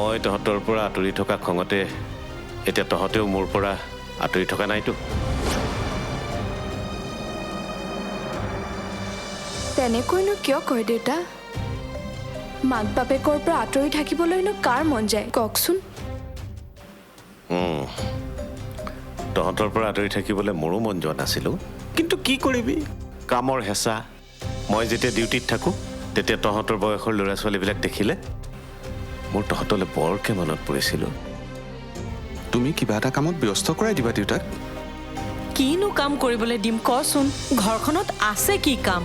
মই তহঁতৰ পৰা আঁতৰি থকা খঙতে এতিয়া তহঁতেও মোৰ পৰা আঁতৰি থকা নাইতো। তেনেকৈনো কিয় কয় দেউতা? মাক বাপেকৰ পৰা আঁতৰি থাকিবলৈনো কাৰ মন যায় কওকচোন? তহঁতৰ পৰা আঁতৰি থাকিবলৈ মোৰো মন যোৱা নাছিলোঁ, কিন্তু কি কৰিবি, কামৰ হেঁচা। মই যেতিয়া ডিউটিত থাকোঁ তেতিয়া তহঁতৰ বয়সৰ ল'ৰা ছোৱালীবিলাক দেখিলে মোৰ তহঁতলৈ বৰকৈ মনত পৰিছিলোঁ। তুমি কিবা এটা কামত ব্যস্ত কৰাই দিবা দেউতাক। কিনো কাম কৰিবলৈ দিম কচোন? ঘৰখনত আছে কি কাম?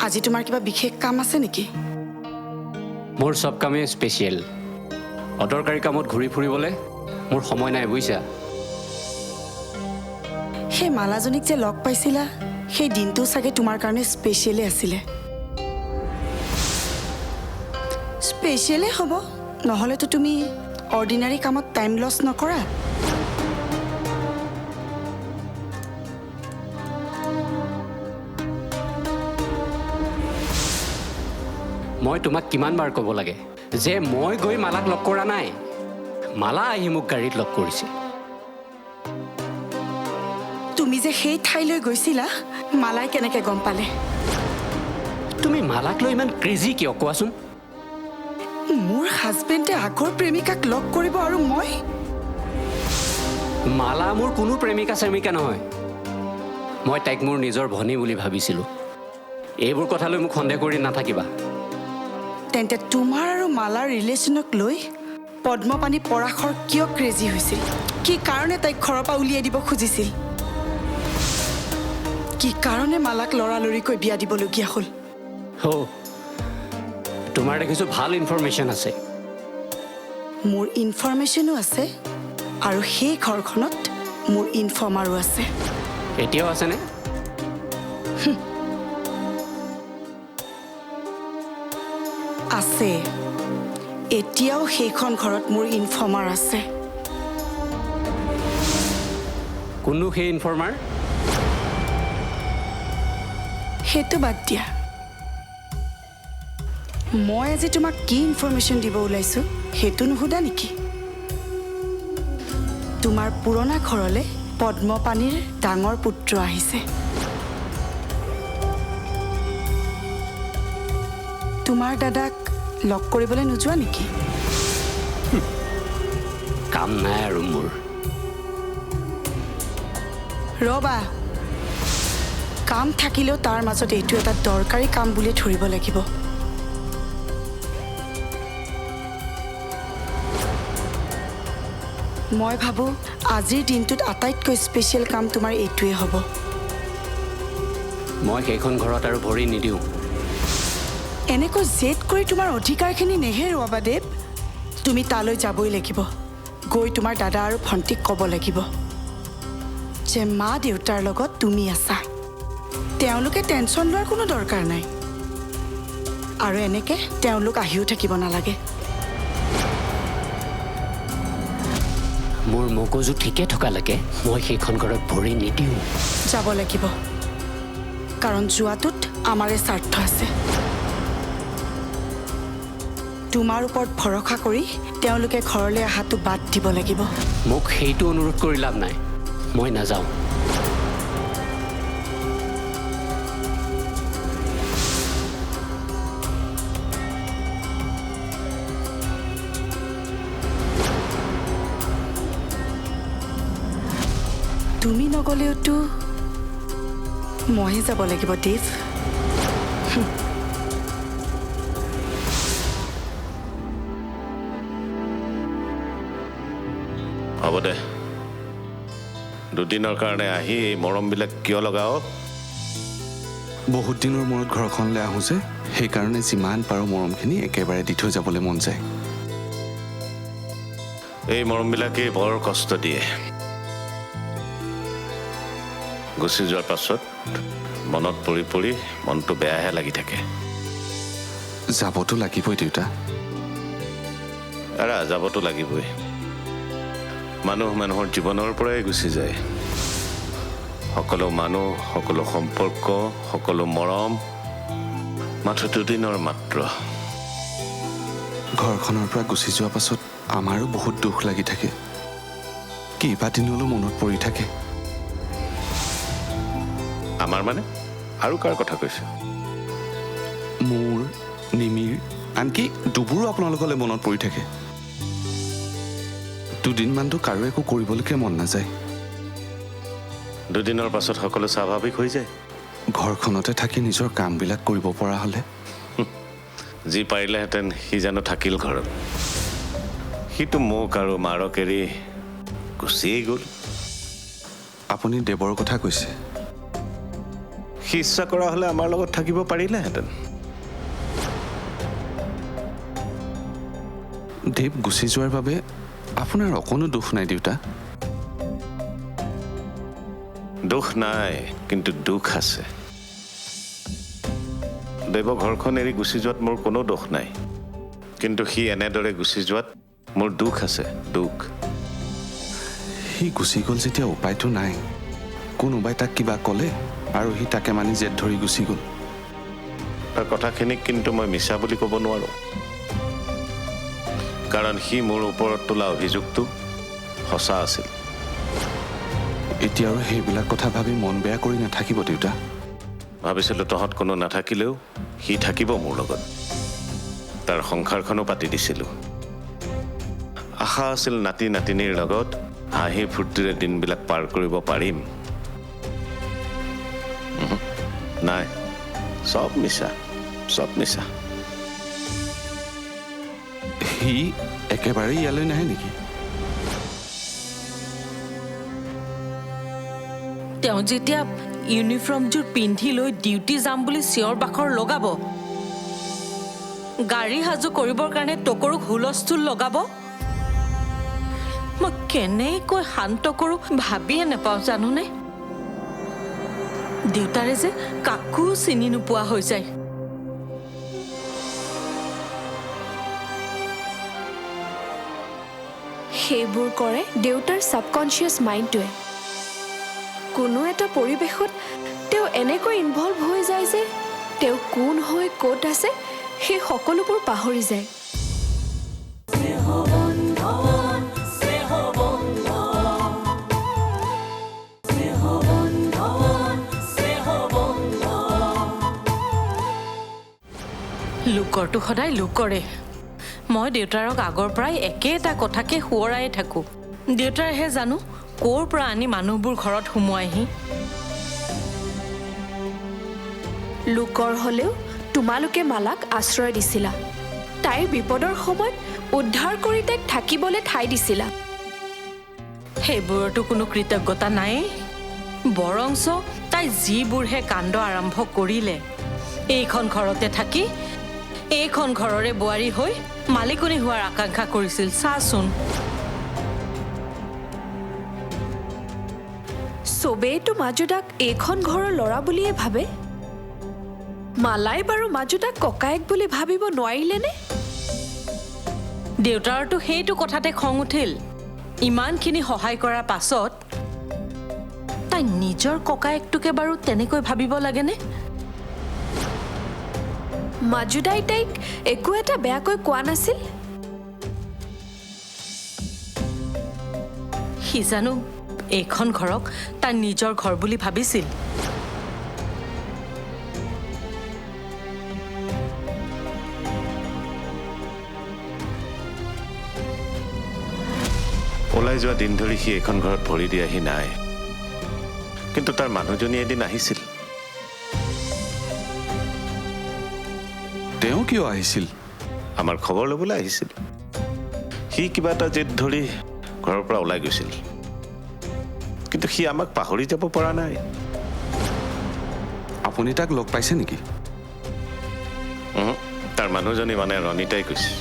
আজি তোমাৰ কিবা বিশেষ কাম আছে নেকি? মোৰ চব কামেই স্পেচিয়েল। অদৰকাৰী কামত ঘূৰি ফুৰিবলৈ মোৰ সময় নাই বুজিছা। সেই মালাজনীক যে লগ পাইছিলা সেই দিনটো চাগে তোমাৰ কাৰণে স্পেচিয়েলে আছিলে। স্পেচিয়েলে হ'ব, নহ'লেতো তুমি অৰ্ডিনাৰী কামত টাইম লছ নকৰা। মই তোমাক কিমান বাৰ ক'ব লাগে যে মই গৈ মালাক লগ কৰা নাই, মালা আহি মোক গাড়ীত লগ কৰিছে। তুমি যে সেই ঠাইলৈ গৈছিলা মালাই কেনেকৈ গম পালে? তুমি মালাক লৈ ইমান ক্ৰেজি কিয় কোৱাচোন? মোৰ হাজবেণ্ডে আগৰ প্ৰেমিকাক লগ কৰিব আৰু মই? মালা মোৰ কোনো প্ৰেমিকা চেমিকা নহয়। মই তাইক মোৰ নিজৰ ভনী বুলি ভাবিছিলোঁ। এইবোৰ কথালৈ মোক সন্দেহ কৰি নাথাকিবা। তেন্তে তোমাৰ আৰু মালাৰ ৰিলেশ্যনক লৈ পদ্মপাণি পৰাশৰ কিয় ক্ৰেজি হৈছিল? কি কাৰণে তাইক ঘৰৰ পৰা উলিয়াই দিব খুজিছিল? কি কাৰণে মালাক লৰালৰিকৈ বিয়া দিবলগীয়া হ'ল? তোমাৰ দেখিছোঁ ভাল ইনফৰমেশ্যন আছে। মোৰ ইনফৰমেশ্যনো আছে আৰু সেই ঘৰখনত মোৰ ইনফৰ্মাৰো আছে। এতিয়াও আছেনে? আছে। এতিয়াও সেইখন ঘৰত মোৰ ইনফৰ্মাৰ আছে। কোননো সেই ইনফৰ্মাৰ? সেইটো বাদ দিয়া। মই আজি তোমাক কি ইনফৰমেশ্যন দিব ওলাইছোঁ সেইটো নুসুধা নেকি? তোমাৰ পুৰণা ঘৰলৈ পদ্মপাণিৰ ডাঙৰ পুত্ৰ আহিছে। তোমাৰ দাদাক লগ কৰিবলৈ নোযোৱা নেকি? কাম নাই আৰু মোৰ। ৰবা, কাম থাকিলেও তাৰ মাজত এইটো এটা দৰকাৰী কাম বুলি ধৰিব লাগিব। মই ভাবোঁ আজিৰ দিনটোত আটাইতকৈ স্পেচিয়েল কাম তোমাৰ এইটোৱে হ'ব। মই সেইখন ঘৰত আৰু ভৰি নিদিওঁ। এনেকৈ জেদ কৰি তোমাৰ অধিকাৰখিনি নেহেৰুৱাবা দেৱ। তুমি তালৈ যাবই লাগিব। গৈ তোমাৰ দাদা আৰু ভণ্টিক ক'ব লাগিব যে মা দেউতাৰ লগত তুমি আছা। তেওঁলোকে টেনশ্যন লোৱাৰ কোনো দৰকাৰ নাই আৰু এনেকৈ তেওঁলোক আহিও থাকিব নালাগে। মোৰ মগজু ঠিকে থকালৈকে মই সেইখন ঘৰত ভৰি নিদিওঁ। যাব লাগিব, কাৰণ যোৱাটোত আমাৰে স্বাৰ্থ আছে। তোমাৰ ওপৰত ভৰসা কৰি তেওঁলোকে ঘৰলৈ অহাটো বাদ দিব লাগিব। মোক সেইটো অনুৰোধ কৰি লাভ নাই, মই নাযাওঁ। তুমি নগ'লেওতো মইহে যাব লাগিব দেৱ। হ'ব দে, দুদিনৰ কাৰণে আহি এই মৰমবিলাক কিয় লগাও? বহুত দিনৰ মূৰত ঘৰখনলৈ আহোঁ যে, সেইকাৰণে যিমান পাৰোঁ মৰমখিনি একেবাৰে দি থৈ যাবলৈ মন যায়। এই মৰমবিলাকেই বৰ কষ্ট দিয়ে। গুচি যোৱাৰ পাছত মনত পৰি পৰি মনটো বেয়াহে লাগি থাকে। যাবতো লাগিবই দেউতা। যাবতো লাগিবই। মানুহ মানুহৰ জীৱনৰ পৰাই গুচি যায় সকলো মানুহ সকলো সম্পৰ্ক সকলো মৰম মাথো দুদিনৰ মাত্ৰ ঘৰখনৰ পৰা গুচি যোৱাৰ পাছত আমাৰো বহুত দুখ লাগি থাকে কেইবাদিনলৈ মনত পৰি থাকে আমাৰ মানে আৰু কাৰ কথা কৈছে মোৰ নিমিৰ আনকি দুবোৰো আপোনালোকলৈ মনত পৰি থাকে দুদিনমানতো কাৰো একো কৰিবলৈকে মন নাযায় দুদিনৰ পাছত সকলো স্বাভাৱিক হৈ যায় ঘৰখনতে থাকি নিজৰ কামবিলাক কৰিব পৰা হ'লে যি পাৰিলেহেঁতেন সি জানো থাকিল ঘৰত সিটো মোক আৰু মাৰক এৰি গুচিয়েই গ'ল আপুনি দেৱৰ কথা কৈছে সি ইচ্ছা কৰা হ'লে আমাৰ লগত থাকিব পাৰিলেহেঁতেন দেৱ গুচি যোৱাৰ বাবে আপোনাৰ অকণো দুখ নাই দেউতা দুখ নাই কিন্তু দুখ আছে দেৱ ঘৰখন এৰি গুচি যোৱাত মোৰ কোনো দুখ নাই কিন্তু সি এনেদৰে গুচি যোৱাত মোৰ দুখ আছে দুখ সি গুচি গ'ল যেতিয়া উপায়টো নাই কোনোবাই তাক কিবা ক'লে আৰু সি তাকে মানি জেদ ধৰি গুচি গ'ল তাৰ কথাখিনিক কিন্তু মই মিছা বুলি ক'ব নোৱাৰোঁ কাৰণ সি মোৰ ওপৰত তোলা অভিযোগটো সঁচা আছিল এতিয়া আৰু সেইবিলাক কথা ভাবি মন বেয়া কৰি নাথাকিব দেউতা ভাবিছিলোঁ তহঁত কোনো নাথাকিলেও সি থাকিব মোৰ লগত তাৰ সংসাৰখনো পাতি দিছিলোঁ আশা আছিল নাতি নাতিনীৰ লগত হাঁহি ফূৰ্তিৰে দিনবিলাক পাৰ কৰিব পাৰিম নাই চব মিছা সি একেবাৰে ইয়ালৈ নাহে নেকি তেওঁ যেতিয়া ইউনিফৰ্মযোৰ পিন্ধি লৈ ডিউটি যাম বুলি চিঞৰ বাখৰ লগাব গাড়ী সাজু কৰিবৰ কাৰণে টকৰুক হুলস্থুল লগাব মই কেনেকৈ শান্ত কৰোঁ ভাবিয়ে নাপাওঁ জানোনে দেউতাৰে যে কাকো চিনি নোপোৱা হৈ যায় সেইবোৰ কৰে দেউতাৰ ছাবকনচিয়াছ মাইণ্ডটোৱে কোনো এটা পৰিৱেশত তেওঁ এনেকৈ ইনভলভ হৈ যায় যে তেওঁ কোন হৈ ক'ত আছে সেই সকলোবোৰ পাহৰি যায় লোকৰটো সদায় লোকৰে মই দেউতাৰক আগৰ পৰাই একেটা কথাকে সোঁৱৰাই থাকোঁ দেউতাৰেহে জানো ক'ৰ পৰা আনি মানুহবোৰ ঘৰত সোমোৱাইহি লোকৰ হ'লেও তোমালোকে মালাক আশ্ৰয় দিছিলা তাইৰ বিপদৰ সময়ত উদ্ধাৰ কৰি তাইক থাকিবলৈ ঠাই দিছিলা সেইবোৰতো কোনো কৃতজ্ঞতা নাই বৰঞ্চ তাই যিবোৰহে কাণ্ড আৰম্ভ কৰিলে এইখন ঘৰতে থাকি এইখন ঘৰৰে বোৱাৰী হৈ মালিকনী হোৱাৰ আকাংক্ষা কৰিছিল চাচোন চবেইতো মাজুদাক এইখন ঘৰৰ ল'ৰা বুলিয়ে ভাবে মালাই বাৰু মাজুদাক ককায়েক বুলি ভাবিব নোৱাৰিলেনে দেউতাৰতো সেইটো কথাতে খং উঠিল ইমানখিনি সহায় কৰাৰ পাছত তাই নিজৰ ককায়েকটোকে বাৰু তেনেকৈ ভাবিব লাগেনে মাজুদাই তাইক একো এটা বেয়াকৈ কোৱা নাছিল সি জানো এইখন ঘৰক তাৰ নিজৰ ঘৰ বুলি ভাবিছিল ওলাই যোৱা দিন ধৰি সি এইখন ঘৰত ভৰি দিয়াহি নাই কিন্তু তাৰ মানুহজনী এদিন আহিছিল তেওঁ কিয় আহিছিল আমাৰ খবৰ ল'বলৈ আহিছিল সি কিবা এটা জেদ ধৰি ঘৰৰ পৰা ওলাই গৈছিল কিন্তু সি আমাক পাহৰি যাব পৰা নাই আপুনি তাক লগ পাইছে নেকি তাৰ মানুহজনী মানে ৰণিতাই কৈছে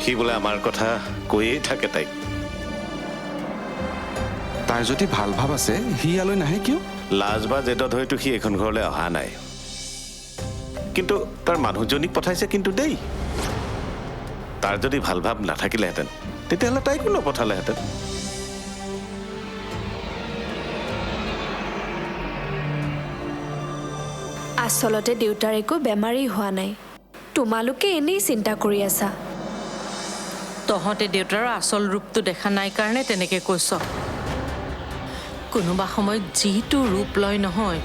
সি বোলে আমাৰ কথা কৈয়েই থাকে তাইক তাৰ যদি ভাল ভাৱ আছে সি ইয়ালৈ নাহে কিয় লাজ বা জেদত হয়তো সি এইখন ঘৰলৈ অহা নাই কিন্তু তাৰ মানুহজনীক পঠাইছে কিন্তু দেই তাৰ যদি ভাল ভাৱ নাথাকিলেহেঁতেন তেতিয়াহ'লে তাইকো নপঠালেহেঁতেন আচলতে দেউতাৰ একো বেমাৰেই হোৱা নাই তোমালোকে এনেই চিন্তা কৰি আছা তহঁতে দেউতাৰ আচল ৰূপটো দেখা নাই কাৰণে তেনেকে কৈছ কোনোবা সময়ত যিটো ৰূপ লয় নহয়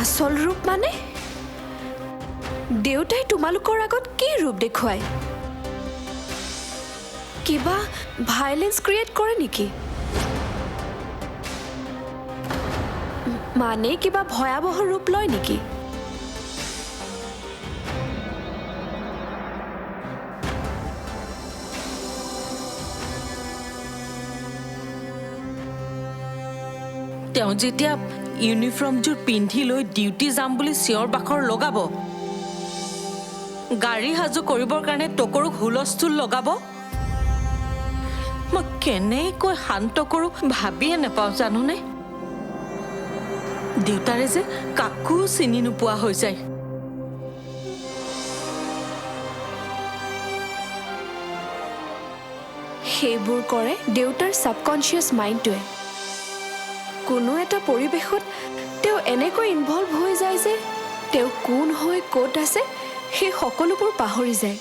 আচল ৰূপ মানে দেউতাই তোমালোকৰ আগত কি ৰূপ দেখুৱায় কিবা ভাইলেন্স ক্ৰিয়েট কৰে নেকি মানে কিবা ভয়াৱহ ৰূপ লয় নেকি তেওঁ যেতিয়া ইউনিফৰ্মযোৰ পিন্ধি লৈ ডিউটি যাম বুলি চিঞৰ বাখৰ লগাব গাড়ী সাজু কৰিবৰ কাৰণে টকৰুক হুলস্থুল লগাব মই কেনেকৈ শান্ত কৰোঁ ভাবিয়ে নাপাওঁ জানোনে দেউতাৰে যে কাকো চিনি নোপোৱা হৈ যায় সেইবোৰ কৰে দেউতাৰ ছাবকনচিয়াছ মাইণ্ডটোৱে কোনো এটা পৰিৱেশত তেওঁ এনেকৈ ইনভলভ হৈ যায় যে তেওঁ কোন হৈ ক'ত আছে সেই সকলোবোৰ পাহৰি যায়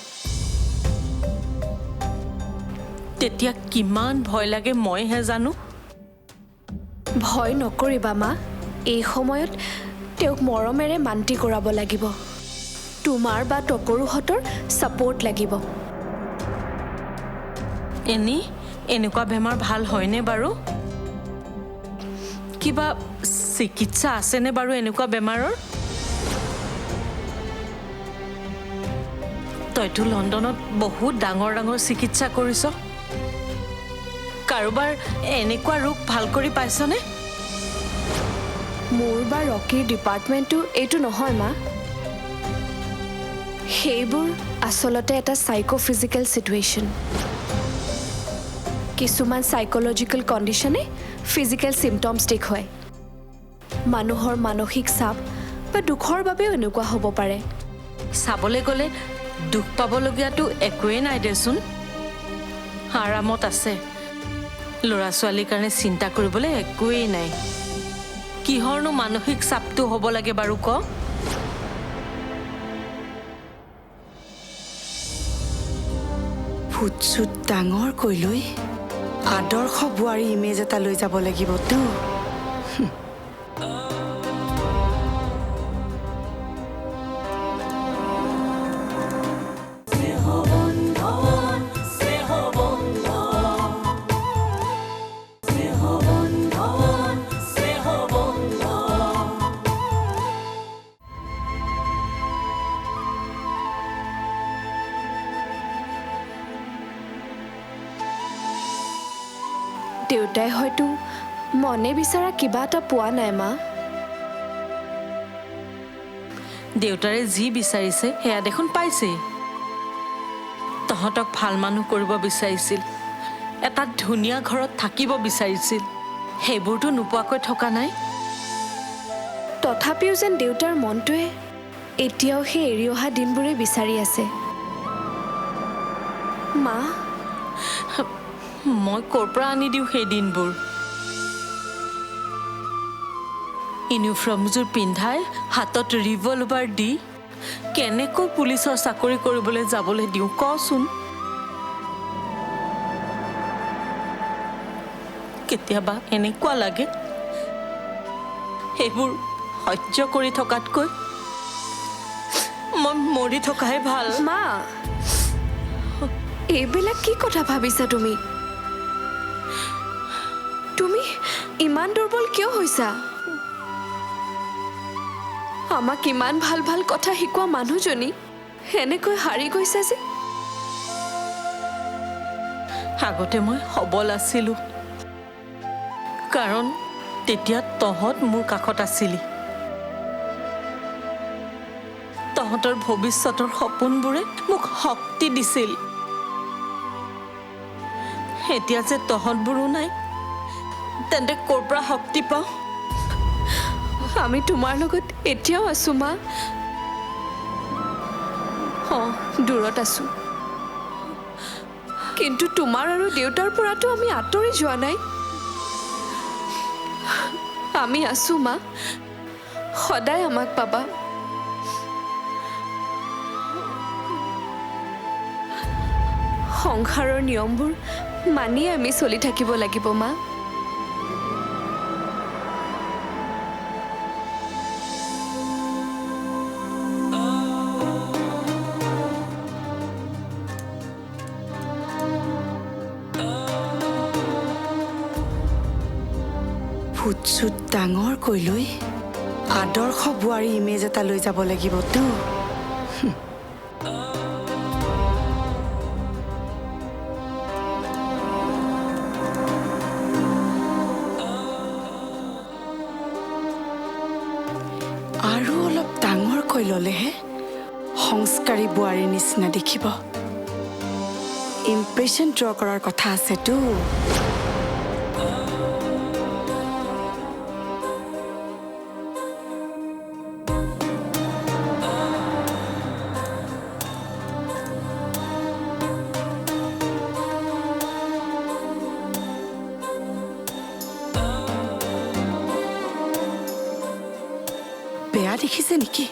তেতিয়া কিমান ভয় লাগে মইহে জানো ভয় নকৰিবা মা এই সময়ত তেওঁক মৰমেৰে মান্তি কৰাব লাগিব তোমাৰ বা টকৰুহঁতৰ ছাপোৰ্ট লাগিব এনেকুৱা বেমাৰ ভাল হয়নে বাৰু কিবা চিকিৎসা আছেনে বাৰু এনেকুৱা বেমাৰৰ তইতো লণ্ডনত বহুত ডাঙৰ ডাঙৰ চিকিৎসা কৰিছ কাৰোবাৰ এনেকুৱা ৰোগ ভাল কৰি পাইছনে মোৰ বা ৰকিৰ ডিপাৰ্টমেণ্টটো এইটো নহয় মা সেইবোৰ আচলতে এটা চাইক'ফিজিকেল চিটুৱেশ্যন কিছুমান চাইক'লজিকেল কণ্ডিশ্যনে ফিজিকেল চিমটমছ দেখুৱায় মানুহৰ মানসিক চাপ বা দুখৰ বাবেও এনেকুৱা হ'ব পাৰে চাবলৈ গ'লে দুখ পাবলগীয়াটো একোৱেই নাই দেচোন আৰামত আছে ল'ৰা ছোৱালীৰ কাৰণে চিন্তা কৰিবলৈ একোৱেই নাই কিহৰনো মানসিক চাপটো হ'ব লাগে বাৰু ক ফুটচুট ডাঙৰকৈ লৈ আদৰ্শ বোৱাৰী ইমেজ এটা লৈ যাব লাগিবতো দেউতাই হয়তো মনে বিচৰা কিবা এটা পোৱা নাই মা দেউতাৰে যি বিচাৰিছে সেয়া দেখোন পাইছেই তহঁতক ভাল মানুহ কৰিব বিচাৰিছিল এটা ধুনীয়া ঘৰত থাকিব বিচাৰিছিল সেইবোৰতো নোপোৱাকৈ থকা নাই তথাপিও যেন দেউতাৰ মনটোৱে এতিয়াও সেই এৰি অহা দিনবোৰে বিচাৰি আছে মা মই ক'ৰ পৰা আনি দিওঁ সেই দিনবোৰ ইউনিফৰ্মযোৰ পিন্ধাই হাতত ৰিভলভাৰ দি কেনেকৈ পুলিচৰ চাকৰি কৰিবলৈ যাবলৈ দিওঁ কচোন কেতিয়াবা এনেকুৱা লাগে সেইবোৰ সহ্য কৰি থকাতকৈ মই মৰি থকাহে ভাল মা এইবিলাক কি কথা ভাবিছা তুমি তুমি ইমান দুৰ্বল কিয় হৈছা আমাক ইমান ভাল ভাল কথা শিকোৱা মানুহজনী এনেকৈ হাৰি গৈছা যে আগতে মই সবল আছিলোঁ কাৰণ তেতিয়া তহঁত মোৰ কাষত আছিলি তহঁতৰ ভৱিষ্যতৰ সপোনবোৰে মোক শক্তি দিছিল এতিয়া যে তহঁতবোৰো নাই তেন্তে ক'ৰ পৰা শক্তি পাওঁ আমি তোমাৰ লগত এতিয়াও আছো মা দূৰত আছো কিন্তু তোমাৰ আৰু দেউতাৰ পৰাতো আমি আঁতৰি যোৱা নাই আমি আছো মা সদায় আমাক পাবা। সংসাৰৰ নিয়মবোৰ মানিয়ে আমি চলি থাকিব লাগিব মা। ফুট ডাঙৰ কৈ লৈ আদৰ্শ বোৱাৰী ইমেজ এটা লৈ যাব লাগিবতো। আৰু অলপ ডাঙৰকৈ ল'লেহে সংস্কাৰী বোৱাৰীৰ নিচিনা দেখিব। ইম্প্ৰেশ্যন ড্ৰ কৰাৰ কথা আছেতো। বেয়া দেখিছে নেকি?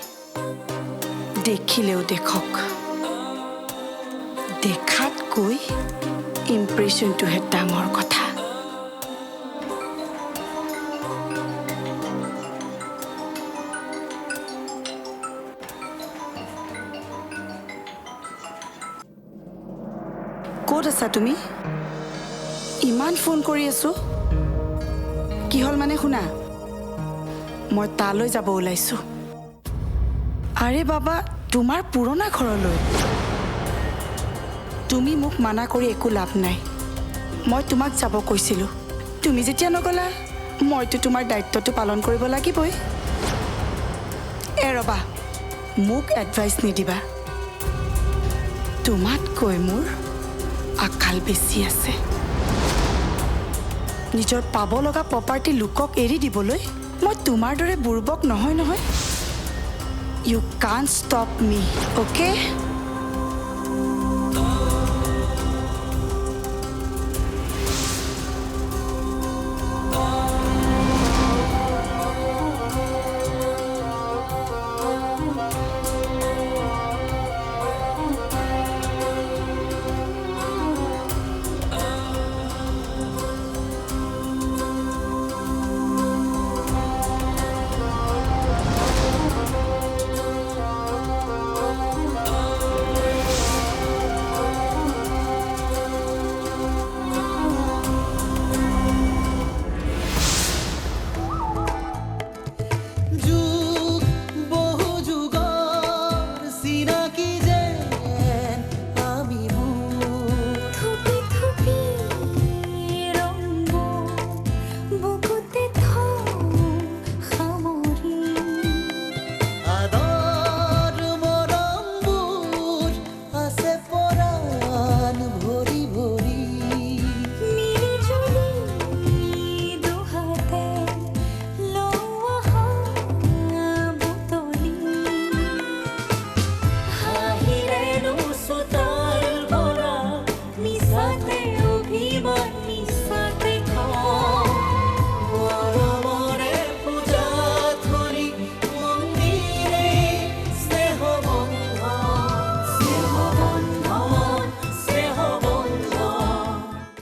দেখিলেও দেখক, দেখাতকৈ ইম্প্ৰেশ্যনটোহে ডাঙৰ কথা। ক'ত আছা তুমি? ইমান ফোন কৰি আছো, কি হ'ল মানে শুনা, মই তালৈ যাব ওলাইছো। আৰে বাবা, তোমাৰ পুৰণা ঘৰলৈ। তুমি মোক মানা কৰি একো লাভ নাই। মই তোমাক যাব কৈছিলোঁ, তুমি যেতিয়া নগ'লা মইতো তোমাৰ দায়িত্বটো পালন কৰিব লাগিবই। ৰ'বা, মোক এডভাইচ নিদিবা। তোমাতকৈ মোৰ আকাল বেছি আছে। নিজৰ পাব লগা প্ৰপাৰ্টি লোকক এৰি দিবলৈ মই তোমাৰ দৰে বুৰ্বক নহয় নহয়। You can't stop me, okay?